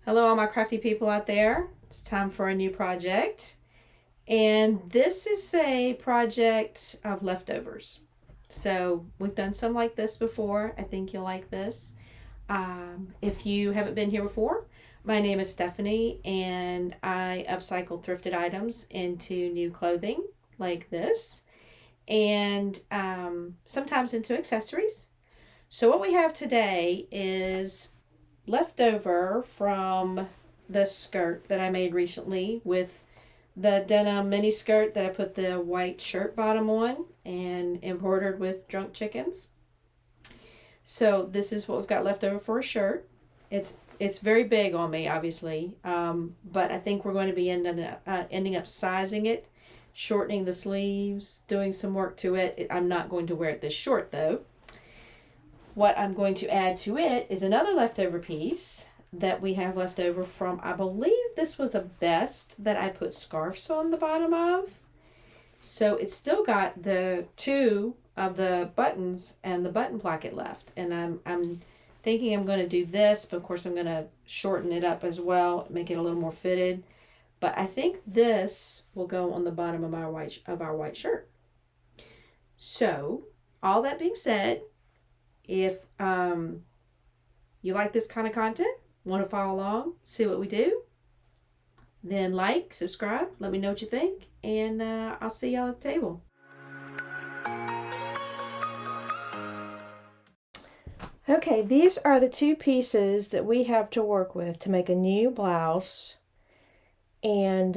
Hello, all my crafty people out there. It's time for a new project. And this is a project of leftovers. So we've done some like this before. I think you'll like this. If you haven't been here before, my name is Stephanie and I upcycle thrifted items into new clothing like this and sometimes into accessories. So what we have today is leftover from the skirt that I made recently with the denim mini skirt that I put the white shirt bottom on and embroidered with drunk chickens. So this is what we've got left over for a shirt. It's very big on me, obviously, but I think we're going to be ending up sizing it, shortening the sleeves, doing some work to it. I'm not going to wear it this short though. What I'm going to add to it is another leftover piece that we have left over from, I believe this was a vest that I put scarves on the bottom of. So it's still got the two of the buttons and the button placket left. And I'm thinking I'm going to do this, but of course I'm going to shorten it up as well, make it a little more fitted. But I think this will go on the bottom of our white shirt. So all that being said, if you like this kind of content, want to follow along, see what we do, then like, subscribe, let me know what you think, and I'll see y'all at the table. Okay, these are the two pieces that we have to work with to make a new blouse, and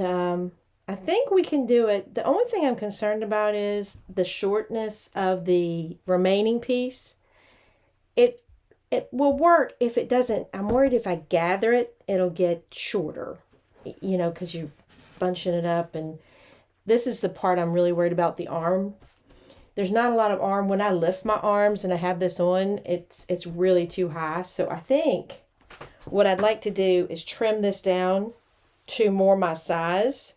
I think we can do it. The only thing I'm concerned about is the shortness of the remaining piece. It will work if it doesn't. I'm worried if I gather it, it'll get shorter, because you're bunching it up. And this is the part I'm really worried about, the arm. There's not a lot of arm. When I lift my arms and I have this on, it's really too high. So I think what I'd like to do is trim this down to more my size.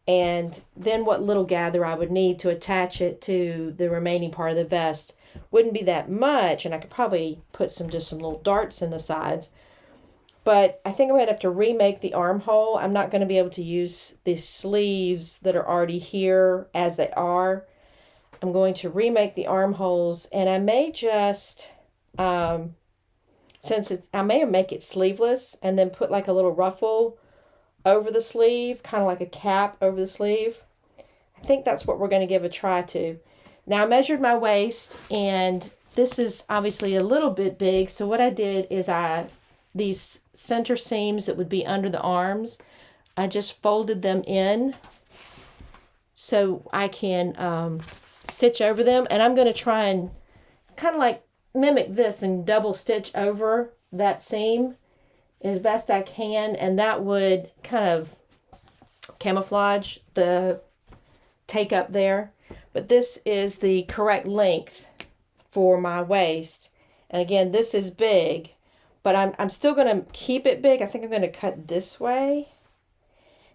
And then what little gather I would need to attach it to the remaining part of the vest wouldn't be that much, and I could probably put some little darts in the sides. But I think I'm going to have to remake the armhole. I'm not going to be able to use the sleeves that are already here as they are. I'm going to remake the armholes, and I may just, I may make it sleeveless and then put like a little ruffle over the sleeve, kind of like a cap over the sleeve. I think that's what we're going to give a try to. Now I measured my waist, and this is obviously a little bit big. So what I did is these center seams that would be under the arms, I just folded them in so I can stitch over them. And I'm going to try and kind of like mimic this and double stitch over that seam as best I can. And that would kind of camouflage the take up there. But this is the correct length for my waist. And again, this is big, but I'm still going to keep it big. I think I'm going to cut this way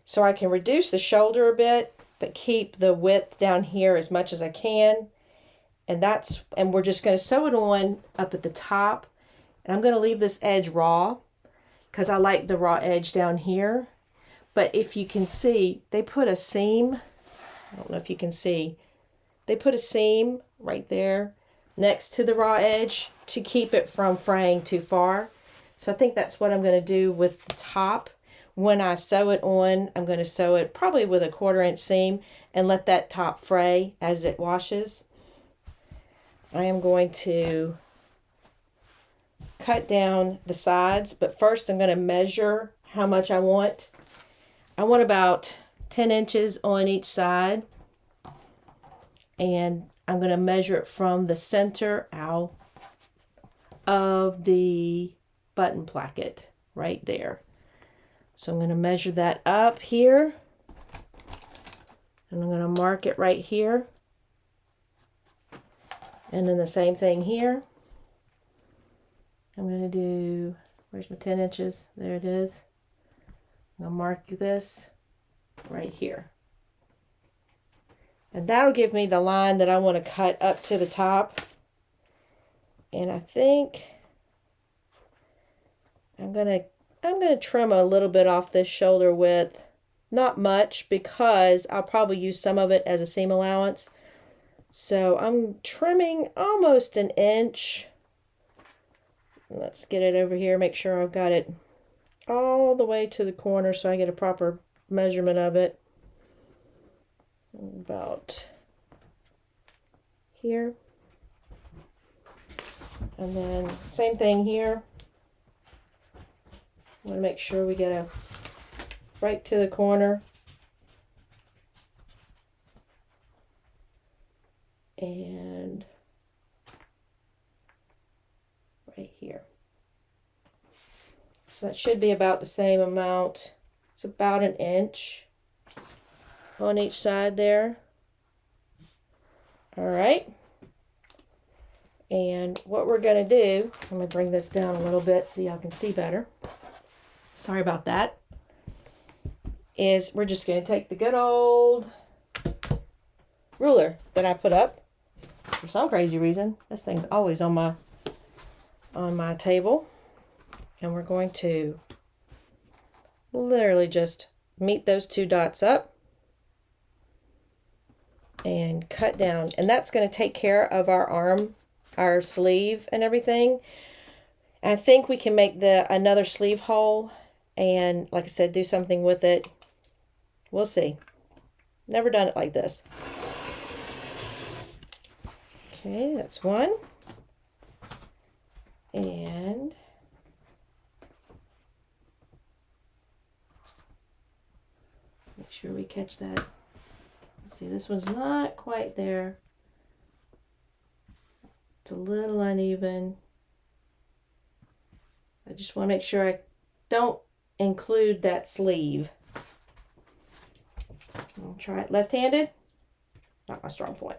so I can reduce the shoulder a bit, but keep the width down here as much as I can. And we're just going to sew it on up at the top. And I'm going to leave this edge raw because I like the raw edge down here. But if you can see, they put a seam. I don't know if you can see. They put a seam right there next to the raw edge to keep it from fraying too far. So I think that's what I'm going to do with the top. When I sew it on, I'm going to sew it probably with a 1/4 inch seam and let that top fray as it washes. I am going to cut down the sides, but first I'm going to measure how much I want. I want about 10 inches on each side. And I'm going to measure it from the center out of the button placket right there. So I'm going to measure that up here. And I'm going to mark it right here. And then the same thing here. I'm going to do, where's my 10 inches? There it is. I'm going to mark this right here. And that'll give me the line that I want to cut up to the top. And I think I'm going to I'm going to trim a little bit off this shoulder width. Not much, because I'll probably use some of it as a seam allowance. So I'm trimming almost an inch. Let's get it over here, make sure I've got it all the way to the corner so I get a proper measurement of it. About here. And then same thing here. I want to make sure we get a right to the corner. And right here. So that should be about the same amount. It's about an inch on each side there. All right. And what we're going to do, I'm going to bring this down a little bit so y'all can see better. Sorry about that. Is we're just going to take the good old ruler that I put up. For some crazy reason, this thing's always on my table. And we're going to literally just meet those two dots up and cut down. And that's going to take care of our arm, our sleeve and everything. I think we can make another sleeve hole and, like I said, do something with it. We'll see. Never done it like this. Okay, that's one. And make sure we catch that. Let's see, this one's not quite there. It's a little uneven. I just want to make sure I don't include that sleeve. I'll try it left-handed. Not my strong point.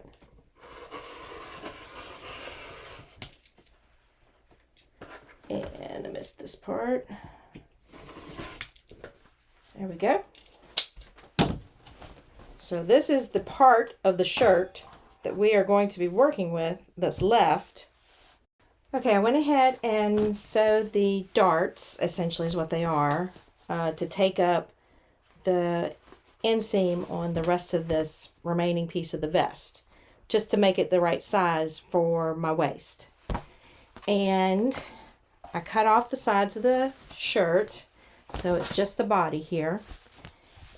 And I missed this part. There we go. So this is the part of the shirt that we are going to be working with that's left. Okay, I went ahead and sewed the darts, essentially is what they are, to take up the inseam on the rest of this remaining piece of the vest, just to make it the right size for my waist. And I cut off the sides of the shirt, so it's just the body here.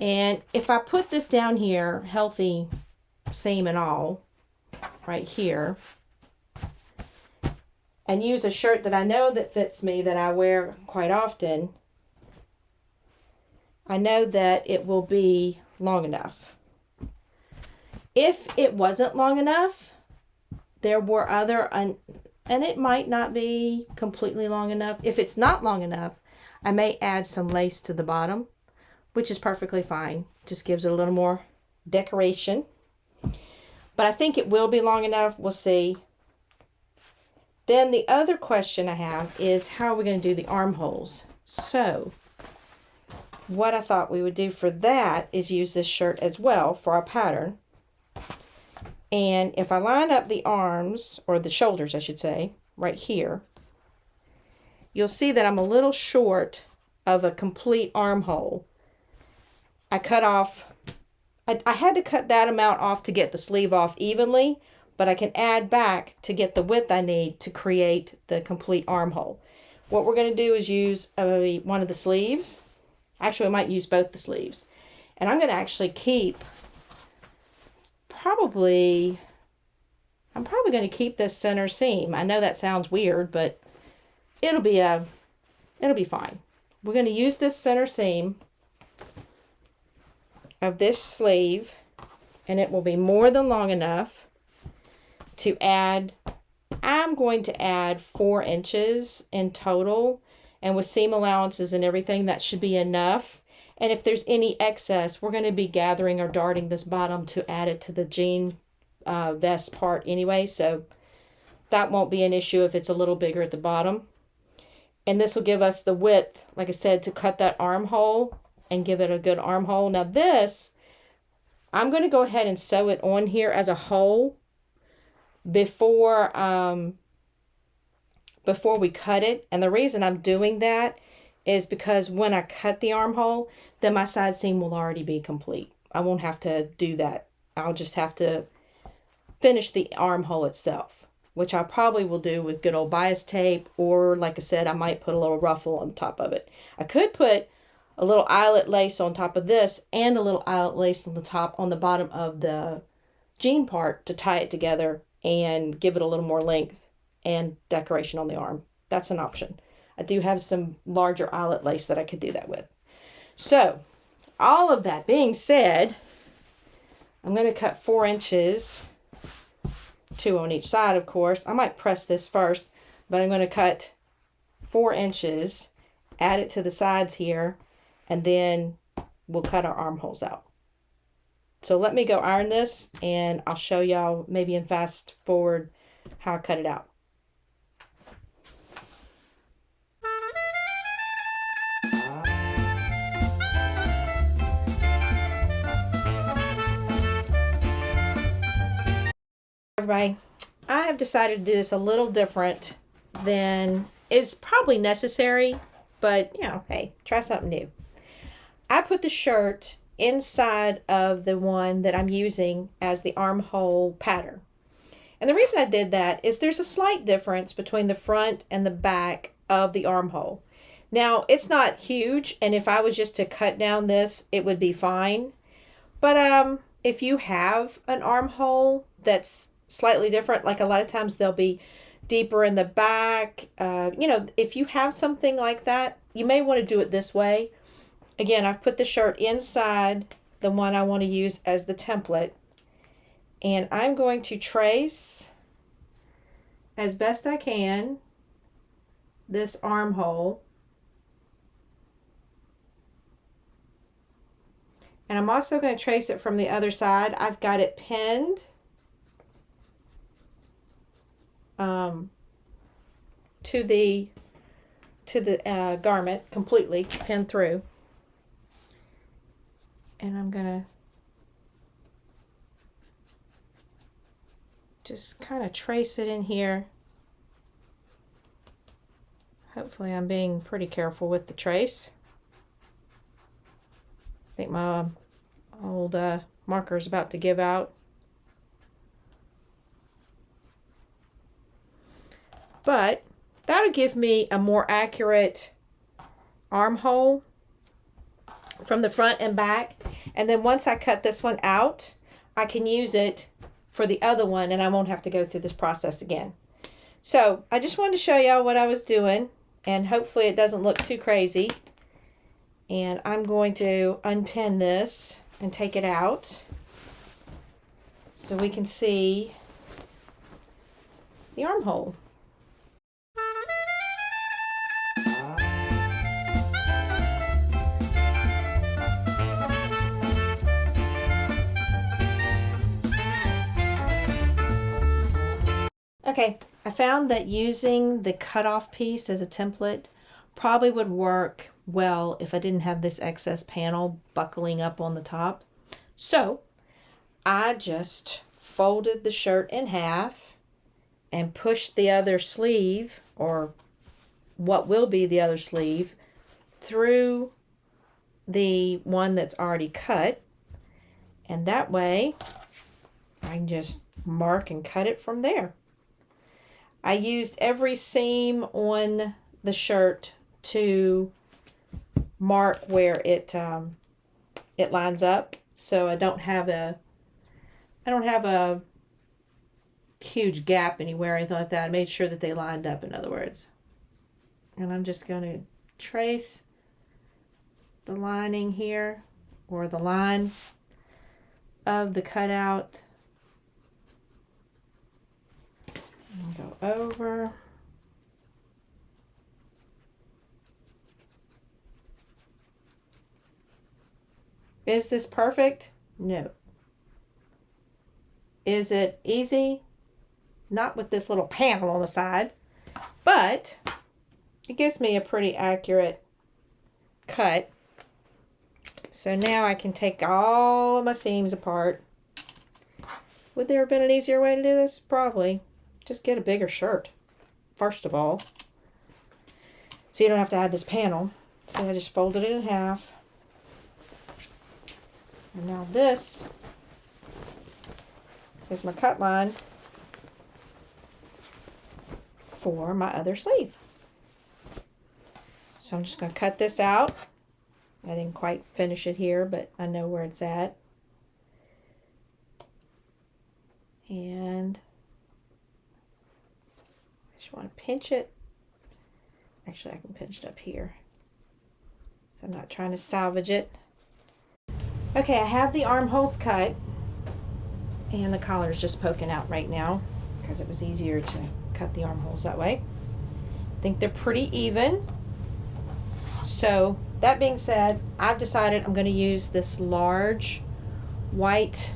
And if I put this down here, healthy seam and all, right here, and use a shirt that I know that fits me, that I wear quite often, I know that it will be long enough. If it wasn't long enough, there were other, and it might not be completely long enough. If it's not long enough, I may add some lace to the bottom, which is perfectly fine. Just gives it a little more decoration. But I think it will be long enough. We'll see. Then the other question I have is, how are we going to do the armholes? So what I thought we would do for that is use this shirt as well for our pattern. And if I line up the arms, or the shoulders I should say, right here, you'll see that I'm a little short of a complete armhole. I cut off, I had to cut that amount off to get the sleeve off evenly, but I can add back to get the width I need to create the complete armhole. What we're going to do is use one of the sleeves. Actually, I might use both the sleeves. And I'm going to actually keep I'm probably going to keep this center seam. I know that sounds weird, but it'll be fine. We're going to use this center seam of this sleeve, and it will be more than long enough to add. I'm going to add 4 inches in total, and with seam allowances and everything, that should be enough. And if there's any excess, we're going to be gathering or darting this bottom to add it to the jean vest part anyway, so that won't be an issue if it's a little bigger at the bottom. And this will give us the width, like I said, to cut that armhole and give it a good armhole. Now this, I'm going to go ahead and sew it on here as a hole before we cut it. And the reason I'm doing that is because when I cut the armhole, then my side seam will already be complete. I won't have to do that. I'll just have to finish the armhole itself, which I probably will do with good old bias tape, or like I said, I might put a little ruffle on top of it. I could put a little eyelet lace on top of this and a little eyelet lace on the top, on the bottom of the jean part to tie it together and give it a little more length and decoration on the arm. That's an option. I do have some larger eyelet lace that I could do that with. So, all of that being said, I'm going to cut 4 inches, 2 on each side, of course. I might press this first, but I'm going to cut 4 inches, add it to the sides here, and then we'll cut our armholes out. So let me go iron this, and I'll show y'all maybe in fast forward how I cut it out. Everybody, I have decided to do this a little different than is probably necessary, but you know, hey, try something new. I put the shirt inside of the one that I'm using as the armhole pattern. And the reason I did that is there's a slight difference between the front and the back of the armhole. Now, it's not huge, and if I was just to cut down this, it would be fine. But if you have an armhole that's slightly different, like a lot of times they'll be deeper in the back, you know, if you have something like that, you may want to do it this way. Again, I've put the shirt inside the one I want to use as the template, and I'm going to trace as best I can this armhole, and I'm also going to trace it from the other side. I've got it pinned to the garment, completely pinned through, and I'm gonna just kind of trace it in here. Hopefully I'm being pretty careful with the trace. I think my old marker is about to give out. But that'll give me a more accurate armhole from the front and back. And then once I cut this one out, I can use it for the other one, and I won't have to go through this process again. So I just wanted to show y'all what I was doing, and hopefully it doesn't look too crazy. And I'm going to unpin this and take it out so we can see the armhole. Okay, I found that using the cutoff piece as a template probably would work well if I didn't have this excess panel buckling up on the top. So I just folded the shirt in half and pushed the other sleeve, or what will be the other sleeve, through the one that's already cut. And that way I can just mark and cut it from there. I used every seam on the shirt to mark where it lines up, so I don't have a huge gap anywhere or anything like that. I made sure that they lined up, in other words. And I'm just going to trace the lining here, or the line of the cutout. Go over. Is this perfect? No. Is it easy? Not with this little panel on the side, but it gives me a pretty accurate cut. So now I can take all of my seams apart. Would there have been an easier way to do this? Probably. Just get a bigger shirt, first of all, so you don't have to add this panel. So I just folded it in half. And now this is my cut line for my other sleeve. So I'm just going to cut this out. I didn't quite finish it here, but I know where it's at. And I just want to pinch it. Actually, I can pinch it up here. So I'm not trying to salvage it. Okay, I have the armholes cut. And the collar is just poking out right now because it was easier to cut the armholes that way. I think they're pretty even. So that being said, I've decided I'm going to use this large white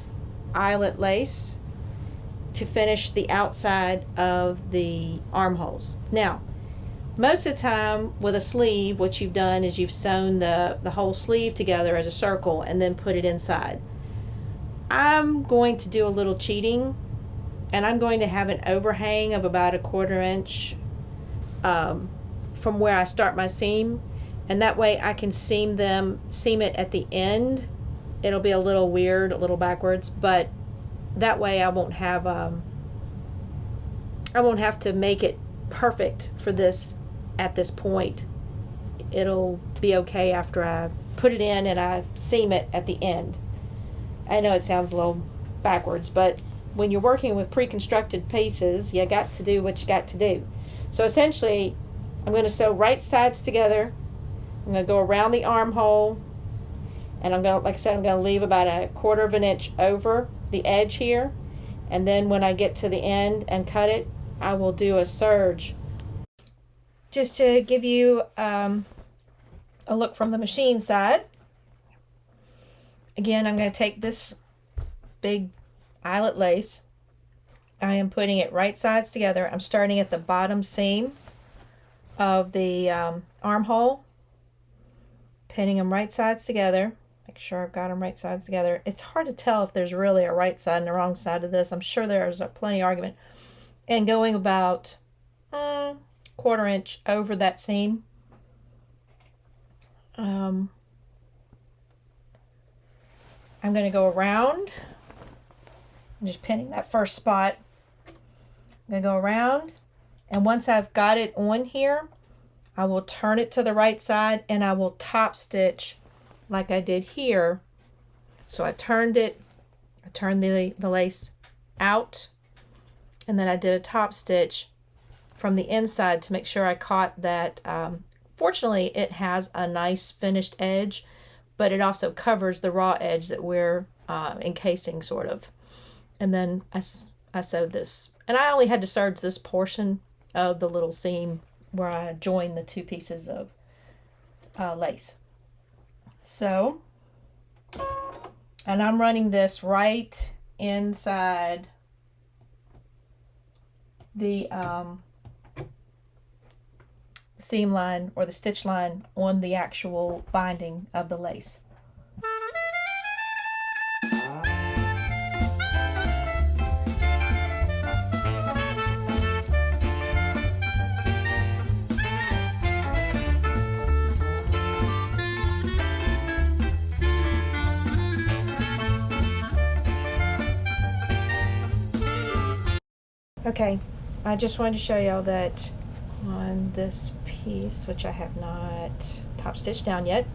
eyelet lace to finish the outside of the armholes. Now, most of the time with a sleeve, what you've done is you've sewn the whole sleeve together as a circle and then put it inside. I'm going to do a little cheating, and I'm going to have an overhang of about 1/4 inch from where I start my seam, and that way I can seam it at the end. It'll be a little weird, a little backwards, but that way I won't have to make it perfect for this at this point. It'll be okay after I put it in and I seam it at the end. I know it sounds a little backwards, but when you're working with pre-constructed pieces, you got to do what you got to do. So essentially, I'm going to sew right sides together. I'm going to go around the armhole, and I'm going to, like I said, I'm going to leave about 1/4 inch over the edge here. And then when I get to the end and cut it, I will do a serge. Just to give you a look from the machine side. Again, I'm going to take this big eyelet lace. I am putting it right sides together. I'm starting at the bottom seam of the armhole, pinning them right sides together. Make sure I've got them right sides together. It's hard to tell if there's really a right side and a wrong side of this. I'm sure there's plenty of argument. And going about 1/4 inch over that seam. I'm going to go around. I'm just pinning that first spot. I'm going to go around, and once I've got it on here, I will turn it to the right side and I will top stitch like I did here. So I turned the lace out, and then I did a top stitch from the inside to make sure I caught that. Fortunately, it has a nice finished edge, but it also covers the raw edge that we're encasing, sort of. And then I sewed this. And I only had to serge this portion of the little seam where I joined the two pieces of lace. So, and I'm running this right inside the seam line or the stitch line on the actual binding of the lace. Okay, I just wanted to show y'all that on this piece, which I have not top stitched down yet,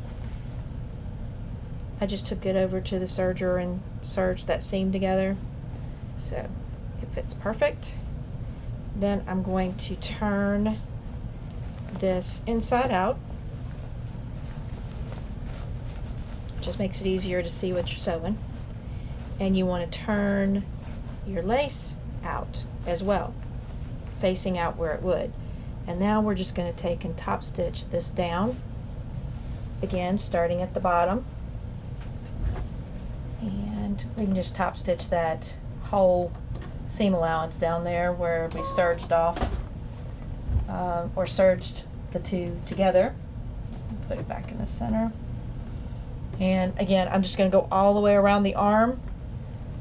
I just took it over to the serger and serged that seam together, so it fits perfect. Then I'm going to turn this inside out. Just makes it easier to see what you're sewing. And you want to turn your lace out as well, facing out where it would. And now we're just going to take and top stitch this down, again starting at the bottom, and we can just top stitch that whole seam allowance down there where we serged off or serged the two together. Put it back in the center, and again I'm just going to go all the way around the arm,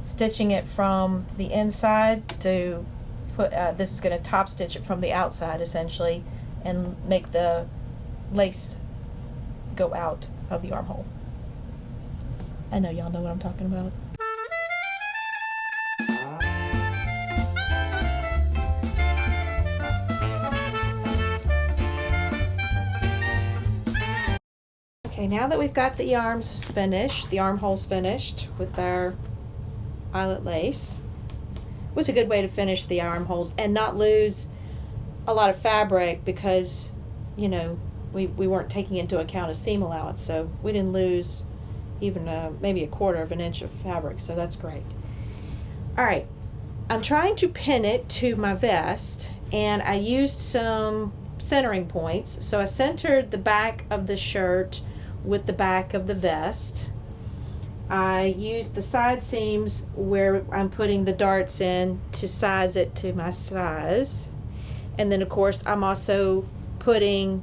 stitching it from the inside to put this is going to top stitch it from the outside essentially, and make the lace go out of the armhole. I know y'all know what I'm talking about. Okay, now that we've got the arms finished, the armholes finished with our eyelet lace, it was a good way to finish the armholes and not lose a lot of fabric because, you know, we weren't taking into account a seam allowance, so we didn't lose even maybe a quarter of an inch of fabric, so that's great. All right, I'm trying to pin it to my vest, and I used some centering points. So I centered the back of the shirt with the back of the vest. I used the side seams where I'm putting the darts in to size it to my size. And then of course I'm also putting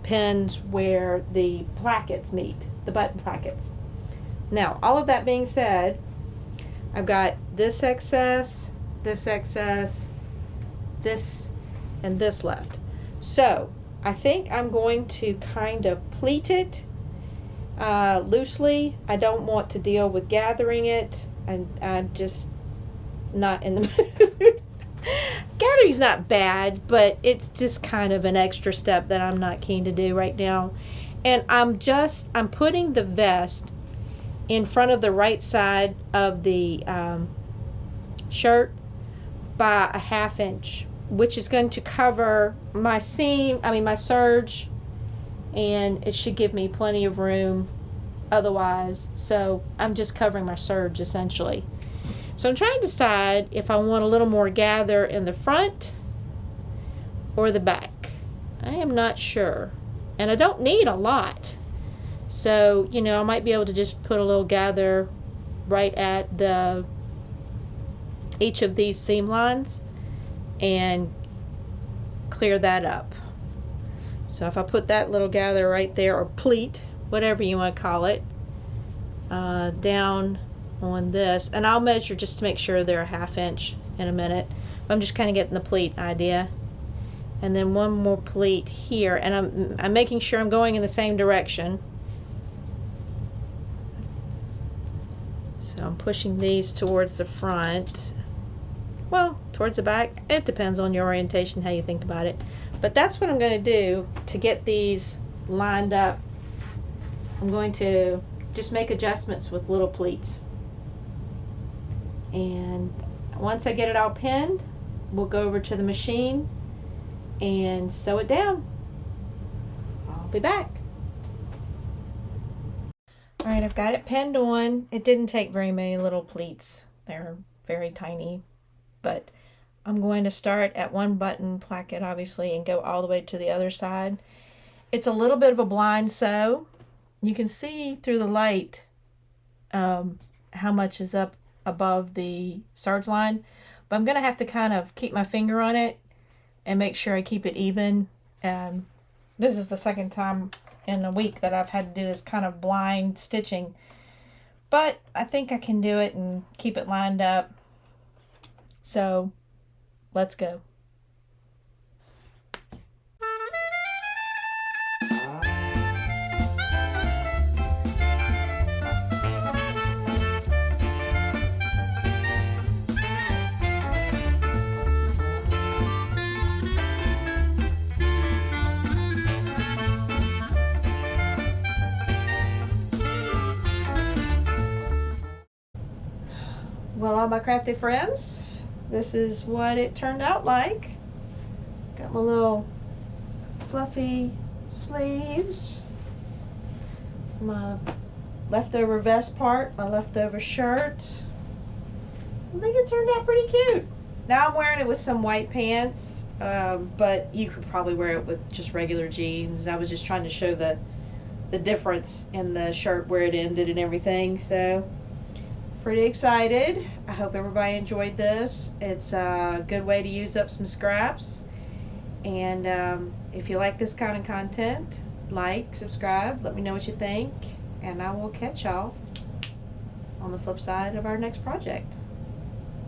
pins where the plackets meet, the button plackets. Now, all of that being said, I've got this excess, this excess, this, and this left. So I think I'm going to kind of pleat it loosely. I don't want to deal with gathering it, and I'm just not in the mood. Gathering's not bad, but it's just kind of an extra step that I'm not keen to do right now. And I'm putting the vest in front of the right side of the shirt by a 1/2 inch, which is going to cover my seam, my serge, and it should give me plenty of room otherwise. So I'm just covering my serge essentially. So I'm trying to decide if I want a little more gather in the front or the back. I am not sure, and I don't need a lot. So, you know, I might be able to just put a little gather right at each of these seam lines and clear that up. So if I put that little gather right there, or pleat, whatever you want to call it, down on this, and I'll measure just to make sure they're a 1/2 inch in a minute. I'm just kind of getting the pleat idea. And then one more pleat here, and I'm making sure I'm going in the same direction. So I'm pushing these towards the front. Well, towards the back. It depends on your orientation, how you think about it. But that's what I'm going to do to get these lined up. I'm going to just make adjustments with little pleats. And once I get it all pinned, we'll go over to the machine and sew it down. I'll be back. All right, I've got it pinned on. It didn't take very many little pleats. They're very tiny, but I'm going to start at one button placket, obviously, and go all the way to the other side. It's a little bit of a blind sew. You can see through the light how much is up above the serge line, but I'm going to have to kind of keep my finger on it and make sure I keep it even. This is the second time in a week that I've had to do this kind of blind stitching, but I think I can do it and keep it lined up. So let's go. Well, all my crafty friends, this is what it turned out like. Got my little fluffy sleeves, my leftover vest part, my leftover shirt. I think it turned out pretty cute. Now I'm wearing it with some white pants, but you could probably wear it with just regular jeans. I was just trying to show the difference in the shirt where it ended and everything. So pretty excited. I hope everybody enjoyed this. It's a good way to use up some scraps. And if you like this kind of content, like, subscribe, let me know what you think, and I will catch y'all on the flip side of our next project.